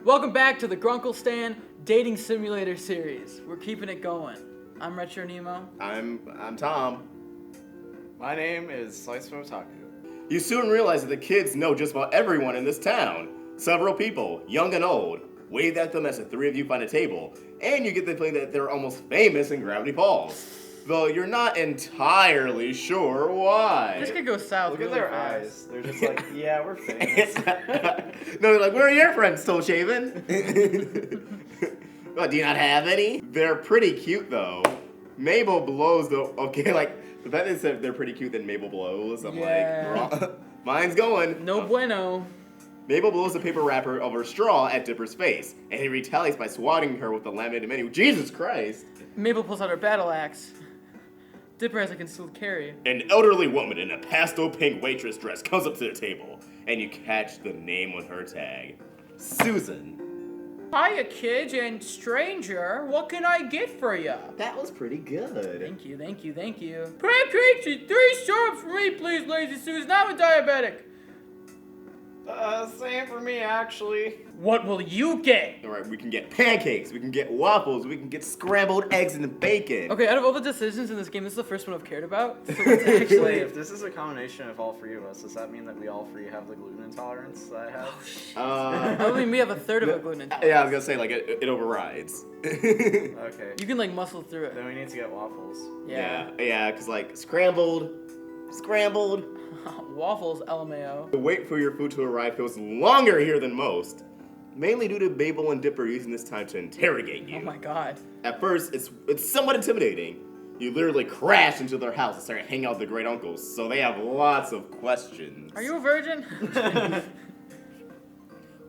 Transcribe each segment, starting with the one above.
Welcome back to the Grunkle Stan Dating Simulator series. We're keeping it going. I'm Retro Nemo. I'm Tom. My name is Slice from Otaku. You soon realize that the kids know just about everyone in this town. Several people, young and old, wave at them as the three of you find a table, and you get the feeling that they're almost famous in Gravity Falls. Though you're not entirely sure why. This could go south. Look really at their fast. eyes. They're just like, yeah, we're famous. No, they're like, where are your friends, Toe Shaven? What, do you not have any? They're pretty cute, though. Mabel blows, though. Okay, like, the fact that they're pretty cute, then Mabel blows. I'm like, mine's going. No bueno. Mabel blows the paper wrapper of her straw at Dipper's face, and he retaliates by swatting her with the laminated menu. Jesus Christ! Mabel pulls out her battle axe. Dipper has a concealed carry. An elderly woman in a pastel pink waitress dress comes up to the table, and you catch the name on her tag. Susan. Hiya, kids and stranger. What can I get for ya? That was pretty good. Thank you, thank you, thank you. Pancakes and 3 syrups for me, please, Lazy Susan. I'm a diabetic. Same for me, actually. What will you get? Alright, we can get pancakes, we can get waffles, we can get scrambled eggs and bacon. Okay, out of all the decisions in this game, this is the first one I've cared about. So let's actually... Wait, if this is a combination of all three of us, does that mean that we all three have the gluten intolerance that I have? I mean, we have a third of a gluten intolerance. Yeah, I was gonna say, like, it overrides. Okay. You can, like, muscle through it. Then we need to get waffles. Yeah, because, like, scrambled. Waffles, LMAO. The wait for your food to arrive feels longer here than most, mainly due to Mabel and Dipper using this time to interrogate you. Oh my god. At first, it's somewhat intimidating. You literally crash into their house and start hanging out with the great uncles, so they have lots of questions. Are you a virgin?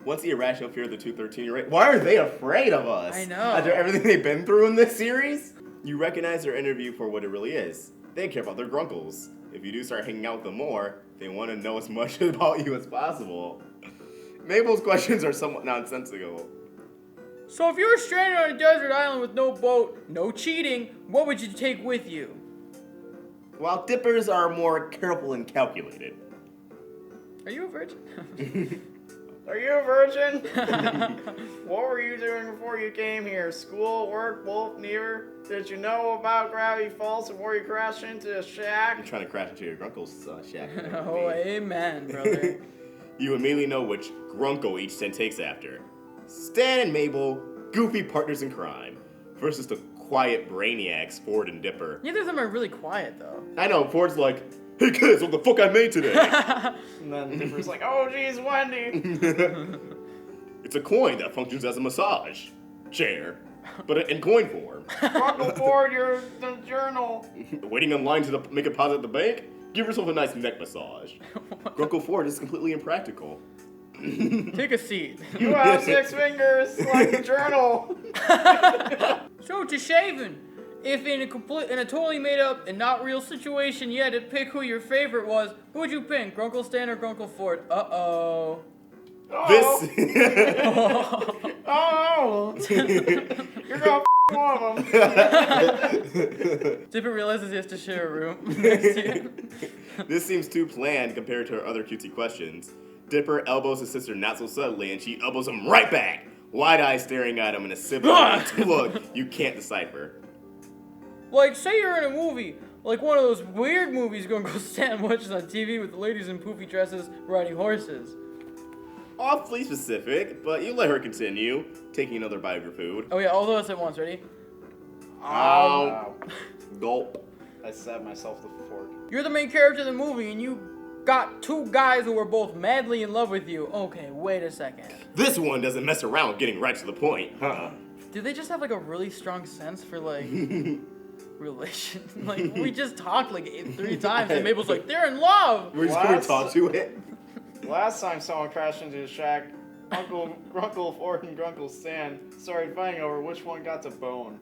Once the irrational fear of the 213-year-old, why are they afraid of us? I know. After everything they've been through in this series? You recognize their interview for what it really is. They care about their grunkles. If you do start hanging out with them more, they want to know as much about you as possible. Mabel's questions are somewhat nonsensical. So if you were stranded on a desert island with no boat, no cheating, what would you take with you? While Dippers are more careful and calculated. Are you a virgin? Are you a virgin? What were you doing before you came here? School, work, wolf, neither? Did you know about Gravity Falls before you crashed into the shack? You're trying to crash into your grunkle's shack. Oh, amen, brother. You immediately know which grunkle each scent takes after. Stan and Mabel, goofy partners in crime, versus the quiet brainiacs, Ford and Dipper. Neither of them are really quiet, though. I know, Ford's like, hey kids, what the fuck I made today? And then Dipper's like, oh geez, Wendy. It's a coin that functions as a massage chair, but in coin form. Grunkle Ford, your the journal. Waiting in line to make a deposit at the bank? Give yourself a nice neck massage. Grunkle Ford is completely impractical. Take a seat. You have 6 fingers, like the journal. So to Shaven, if in a totally made up and not real situation you had to pick who your favorite was, who would you pick? Grunkle Stan or Grunkle Ford? Uh-oh. This. Oh! You're gonna one of them. Dipper realizes he has to share a room next to you. This seems too planned compared to her other cutesy questions. Dipper elbows his sister not so subtly, and she elbows him right back, wide-eyed staring at him in a sibling look you can't decipher. Like, say you're in a movie, like one of those weird movies Grunkle Stan watches on TV with the ladies in poofy dresses riding horses. Awfully specific, but you let her continue, taking another bite of your food. Oh yeah, all of us at once, ready? Ow. Gulp. I stabbed myself with a fork. You're the main character in the movie, and you got 2 guys who are both madly in love with you. Okay, wait a second. This one doesn't mess around with getting right to the point, huh? Do they just have like a really strong sense for like relations? Like we just talked like 3 times, and Mabel's like, they're in love. We're just going to talk to it. Last time someone crashed into the shack, Grunkle Ford and Grunkle Stan started fighting over which one got to bone.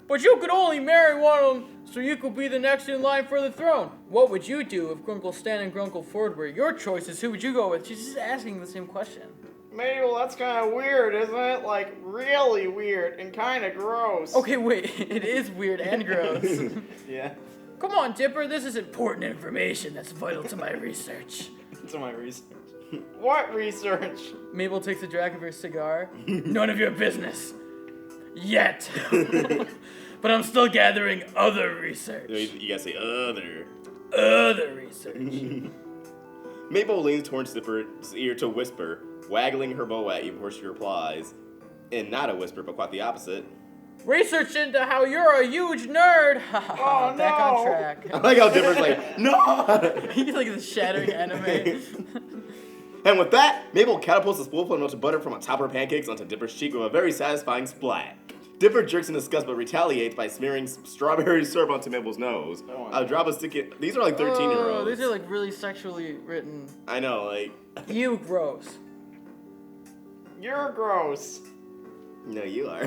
But you could only marry one of them, so you could be the next in line for the throne. What would you do if Grunkle Stan and Grunkle Ford were your choices? Who would you go with? She's just asking the same question. Mabel, that's kind of weird, isn't it? Like, really weird and kind of gross. Okay, wait. It is weird and gross. Yeah. Come on, Dipper. This is important information that's vital to my research. to my research. What research? Mabel takes a drag of her cigar. None of your business. Yet. But I'm still gathering other research. You gotta say other. Other research. Mabel leans towards Dipper's ear to whisper, waggling her bow at you before she replies. And not a whisper, but quite the opposite. Research into how you're a huge nerd. Oh, Back no. on track. I like how Dipper's like, no! He's like the shattering anime. And with that, Mabel catapults a spoonful of melted butter from on top of her pancakes onto Dipper's cheek with a very satisfying splat. Dipper jerks in disgust but retaliates by smearing strawberry syrup onto Mabel's nose. A drop of sticky. These are like 13-year-olds. Oh, these are like really sexually written. I know, like. You gross. You're gross. No, you are.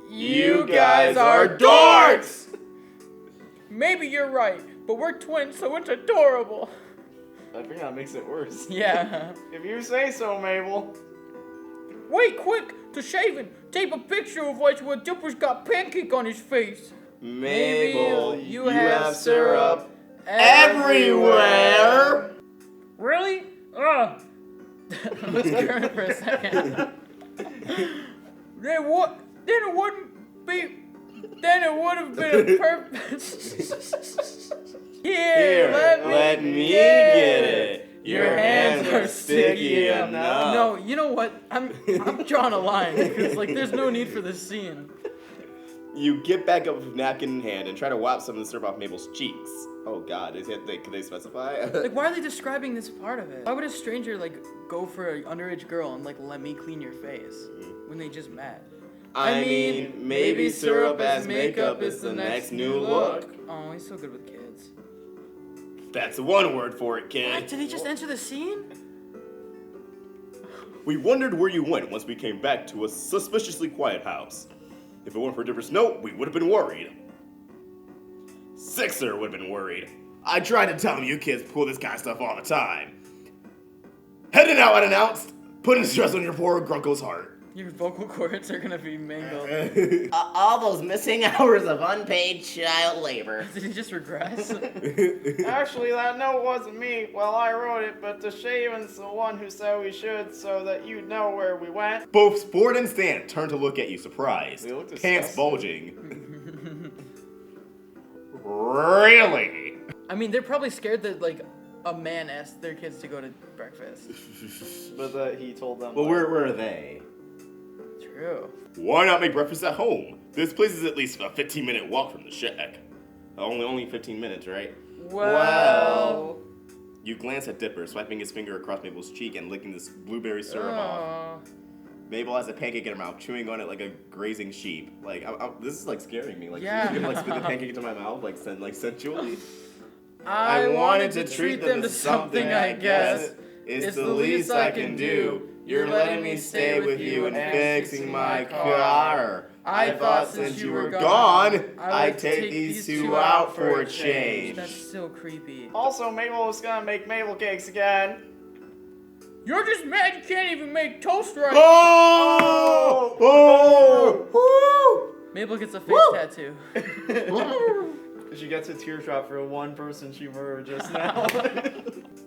You guys are dorks! Maybe you're right, but we're twins, so it's adorable. I think that makes it worse. Yeah. If you say so, Mabel. Wait, quick! To Shaven, tape a picture of where Dipper's got Pancake on his face. Mabel, you have syrup everywhere. Really? Ugh. Let's current for a second. Then what? Then it wouldn't be. Then it would have been a perfect. Here, let me get it. Your hands are sticky enough. No, you know what? I'm drawing a line because like there's no need for this scene. You get back up with napkin in hand and try to wipe some of the syrup off Mabel's cheeks. Oh God, could they specify? Like, why are they describing this part of it? Why would a stranger like go for an underage girl and like let me clean your face when they just met? I mean, maybe syrup as makeup is the next new look. Oh, he's so good with kids. That's one word for it, kid. What? Did he just enter the scene? We wondered where you went once we came back to a suspiciously quiet house. If it weren't for Dipper's note, we would have been worried. Sixer would have been worried. I tried to tell him you kids pull this kind of stuff all the time. Heading out unannounced, putting stress on your poor Grunkle's heart. Your vocal cords are gonna be mangled. All those missing hours of unpaid child labor. Did he just regress? Actually, that note wasn't me. Well, I wrote it, but the Shaven's the one who said we should so that you'd know where we went. Both Sport and Stan turn to look at you surprised. They look Pants disgusted. bulging. Really? I mean, they're probably scared that like a man asked their kids to go to breakfast. But he told them. Well, like, where are they? True. Why not make breakfast at home? This place is at least a 15-minute walk from the shack. Only 15 minutes, right? Well. You glance at Dipper, swiping his finger across Mabel's cheek and licking this blueberry syrup off. Mabel has a pancake in her mouth, chewing on it like a grazing sheep. Like, this is like scaring me. Like, Yeah. she's gonna like spit the pancake into my mouth, like sensually. I wanted to treat them to something, I guess. It's the least I can do. You're letting me stay with you and fixing my car. I thought since you were gone, I'd take these two out for a change. That's so creepy. Also, Mabel was gonna make Mabel cakes again. You're just mad you can't even make toast right. Oh! Oh! Mabel gets a face tattoo. She gets a teardrop for one person she murdered just now.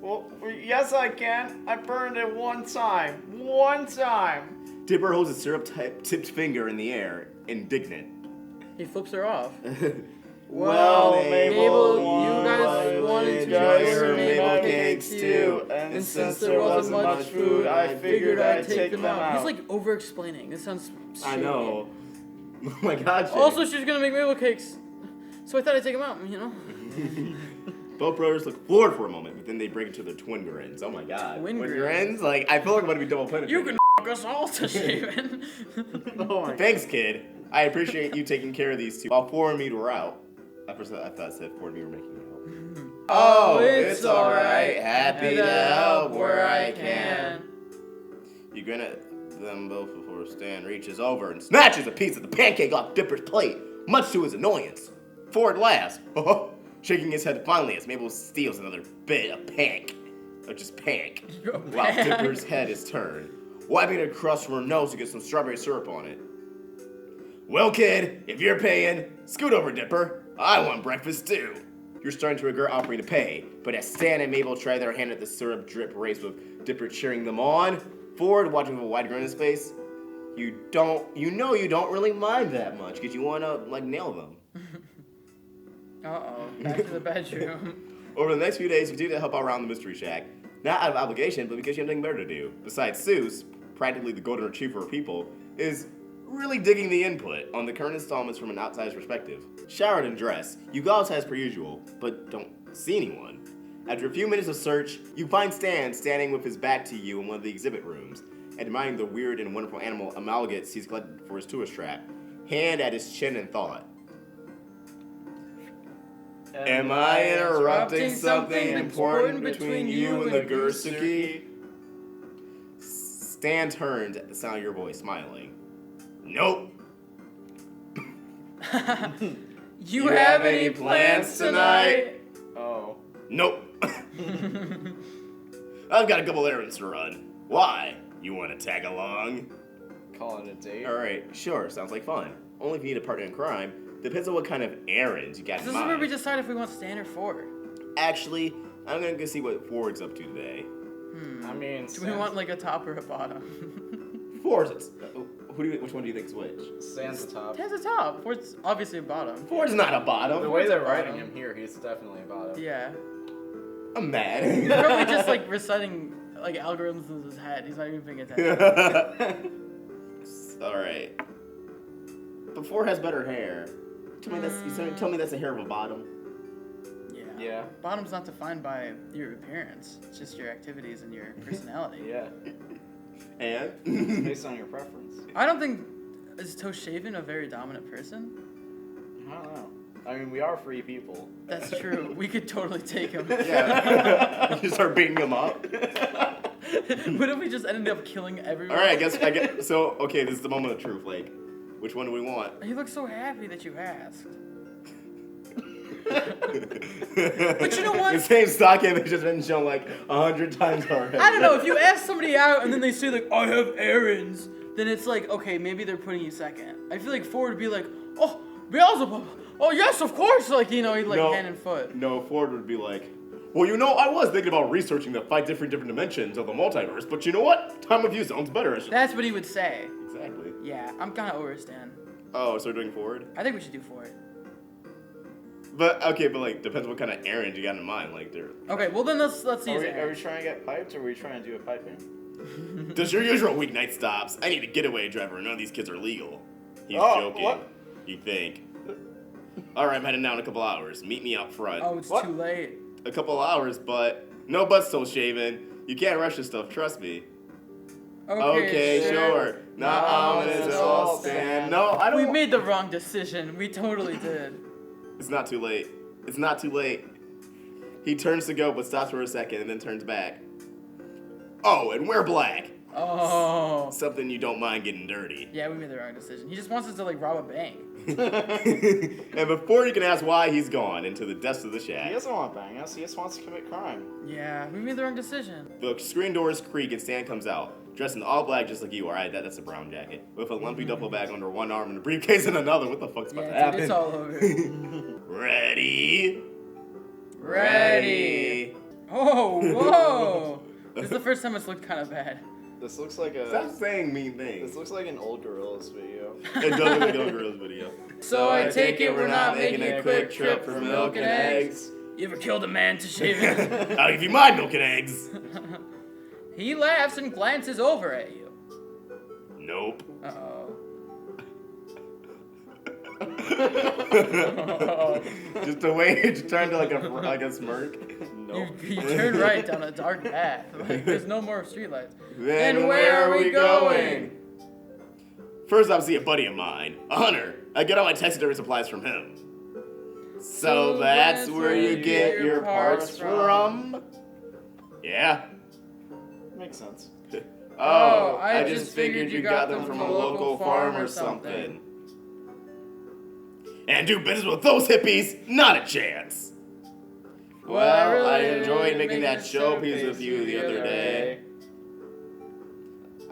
Well, yes I can. I burned it one time. One time. Dipper holds a syrup-tipped finger in the air, indignant. He flips her off. Well, Mabel, you guys wanted to enjoy your Mabel cakes too. And since there wasn't much food, I figured I'd take them out. He's like over-explaining. This sounds I shady. know. Oh my God. Jake. Also, she's gonna make Mabel cakes. So I thought I'd take them out, you know? Both brothers look floored for a moment, but then they break into their twin grins. Oh my God. Twin grins? Like, I feel like I'm about to be double penetrated. You can f*** us all to Shaven. Oh my Thanks, kid. I appreciate you taking care of these two while 4 and me were out. At first, I thought it said 4 and me were making out. Oh, it's alright. Happy to help where I can. You grin at them both before Stan reaches over and snatches a piece of the pancake off Dipper's plate, much to his annoyance. Ford laughs, shaking his head fondly as Mabel steals another bit of pank. Or just pank. While Dipper's head is turned, wiping it across from her nose to get some strawberry syrup on it. Well, kid, if you're paying, scoot over, Dipper. I want breakfast too. You're starting to regret offering to pay, but as Stan and Mabel try their hand at the syrup drip race with Dipper cheering them on, Ford watching with a wide grin on his face, you don't really mind that much because you want to like nail them. Uh-oh, back to the bedroom. Over the next few days, you continue to help out around the mystery shack, not out of obligation, but because you have nothing better to do. Besides, Seuss, practically the golden retriever of people, is really digging the input on the current installments from an outsider's perspective. Showered and dressed, you go outside as per usual, but don't see anyone. After a few minutes of search, you find Stan standing with his back to you in one of the exhibit rooms, admiring the weird and wonderful animal amalgamates he's collected for his tourist trap, hand at his chin in thought. Am I interrupting something important between you and the Gursuki? Stan turned at the sound of your voice, smiling. Nope. You have any plans tonight? Oh. Nope. I've got a couple errands to run. Why? You want to tag along? Call it a date? Alright, sure, sounds like fun. Only if you need a partner in crime. Depends on what kind of errands you got in This mind. is where we decide if we want Stan or Ford. Actually, I'm gonna go see what Ford's up to today. I mean, Do we want like a top or a bottom? Ford's. Which one do you think is which? Stan's the top. Stan's a top. Ford's obviously a bottom. Ford's not a bottom. The way they're Ford's a writing bottom. him here, he's definitely a bottom. Yeah. I'm mad. He's probably just like reciting like algorithms in his head. He's not even paying attention. Alright. But Ford has better hair. Tell me that's the hair of a bottom. Yeah. Bottom's not defined by your appearance. It's just your activities and your personality. Yeah. And? It's based on your preference. I don't think is Toe Shaven a very dominant person. I don't know. I mean, we are free people. That's true. We could totally take him. Yeah. You start beating him up. What if we just ended up killing everyone? Alright, I guess. So, okay, this is the moment of truth. Like, which one do we want? He looks so happy that you asked. But you know what? The same stock image has been shown like 100 times already. I don't know. If you ask somebody out and then they say like, I have errands, then it's like, okay, maybe they're putting you second. I feel like Ford would be like, oh, Beelzebub. Oh, yes, of course. Like, you know, he'd like hand and foot. No, Ford would be like, well, you know, I was thinking about researching the 5 different dimensions of the multiverse, but you know what? Time of view sounds better. That's what he would say. Exactly. Yeah, I'm kind of over Stan. Oh, so we're doing Ford? I think we should do Ford. But, okay, but like, depends what kind of errand you got in mind. Like, they're... Okay, well then let's see his Are we errands. trying to get piped, or are we trying to do a piping? Does your usual weeknight stops? I need a getaway driver. None of these kids are legal. He's Oh, joking. what? You think. Alright, I'm heading down in a couple hours. Meet me out front. Oh, it's What? too late. A couple hours, but no butt's Toe Shaven. You can't rush this stuff, trust me. Okay, sure. Not ominous at all, Stan. No, I don't. We made the wrong decision. We totally did. It's not too late. It's not too late. He turns to go, but stops for a second and then turns back. Oh, and wear black. Oh. Something you don't mind getting dirty. Yeah, we made the wrong decision. He just wants us to like rob a bank. And before you can ask why, he's gone into the depths of the He shack. doesn't want to bang us. He just wants to commit crime. Yeah, we made the wrong decision. The screen doors creak and Stan comes out, dressed in all black just like you are. That's a brown jacket. With a lumpy duffel bag under one arm and a briefcase in another. What the fuck's about to Yeah, dude, happen? it's all over. Ready? Ready. Oh, whoa. This is the first time it's looked kind of bad. This looks like Stop saying mean things. This looks like an old Gorillas video. It does look like a girl's video. So I take it we're not making a quick trip for milk and eggs. You ever killed a man to shave it? I'll give you my milk and eggs. He laughs and glances over at you. Nope. Uh-oh. Just the way it turned to like a smirk. You turn right down a dark path. Like, there's no more streetlights. Then where are we going? First, I'll see a buddy of mine, a hunter. I get all my taxidermy supplies from him. So that's where you get your parts from? Yeah. Makes sense. Oh, I just figured you got them from a local farm or something. And do business with those hippies? Not a chance. Well, I enjoyed making that showpiece with you the other day.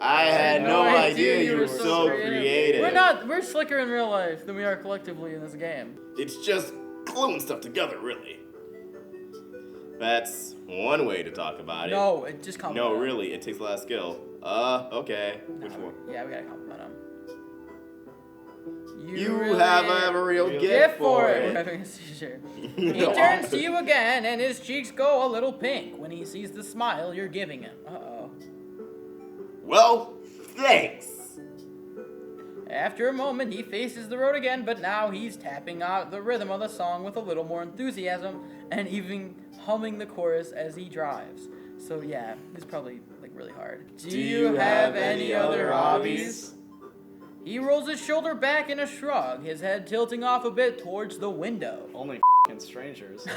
I had no idea you were so creative. We're slicker in real life than we are collectively in this game. It's just gluing stuff together, really. That's one way to talk about it. No, it just compliment No, him. really, it takes a lot of skill. Okay. Which one? Yeah, we gotta compliment him. You really have a real gift for We're it. having a seizure. He turns to you again, and his cheeks go a little pink when he sees the smile you're giving him. Uh-oh. Well, thanks. After a moment, he faces the road again, but now he's tapping out the rhythm of the song with a little more enthusiasm and even humming the chorus as he drives. So yeah, it's probably like really hard. Do you have any other hobbies? He rolls his shoulder back in a shrug, his head tilting off a bit towards the window. Only f***ing strangers. These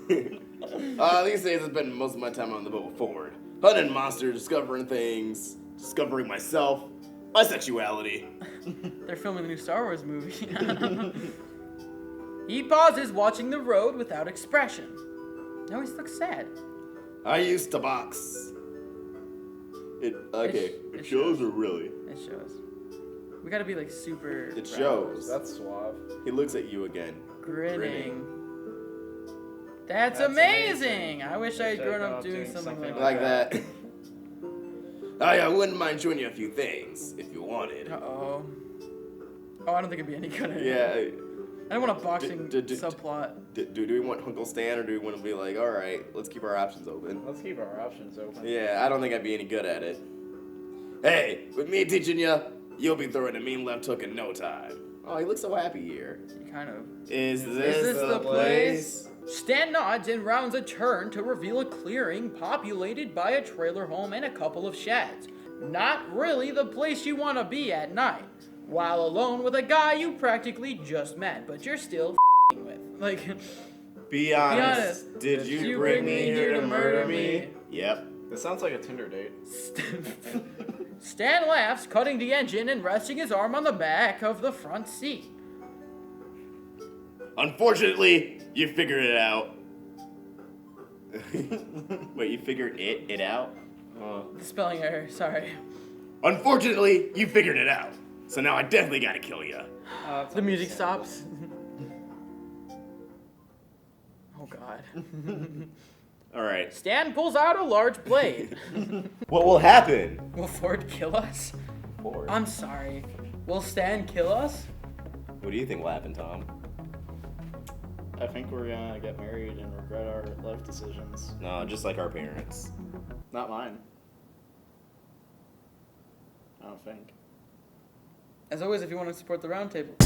days I spend most of my time on the boat forward. Hunting monsters, discovering things, discovering myself, my sexuality. They're filming the new Star Wars movie. He pauses, watching the road without expression. Now he looks sad. I used to box. It it shows or really? It shows. We gotta be like super. It shows. That's suave. He looks at you again. Grinning. That's amazing. amazing. I wish I had Wish grown up doing something Like that. I wouldn't mind showing you a few things if you wanted. Uh-oh. Oh, I don't think it'd be any good at it. Yeah. I don't want a boxing D- subplot. Do we want Grunkle Stan or do we want to be like, all right, let's keep our options open? Let's keep our options open. Yeah, I don't think I'd be any good at it. Hey, with me teaching you, you'll be throwing a mean left hook in no time. Oh, he looks so happy here. Kind of. Is this the place? Stan nods and rounds a turn to reveal a clearing populated by a trailer home and a couple of sheds. Not really the place you want to be at night, while alone with a guy you practically just met, but you're still with. Like, Be honest. Did you bring me here to murder me? Yep. This sounds like a Tinder date. Stan laughs, cutting the engine and resting his arm on the back of the front seat. Unfortunately, you figured it out. Wait, you figured it out? Spelling error, sorry. Unfortunately, you figured it out. So now I definitely gotta kill you. The music stops. Oh god. Alright. Stan pulls out a large blade. What will happen? Will Ford kill us? Ford. I'm sorry. Will Stan kill us? What do you think will happen, Tom? I think we're gonna get married and regret our life decisions. No, just like our parents. Not mine. I don't think. As always, if you want to support the Roundtable.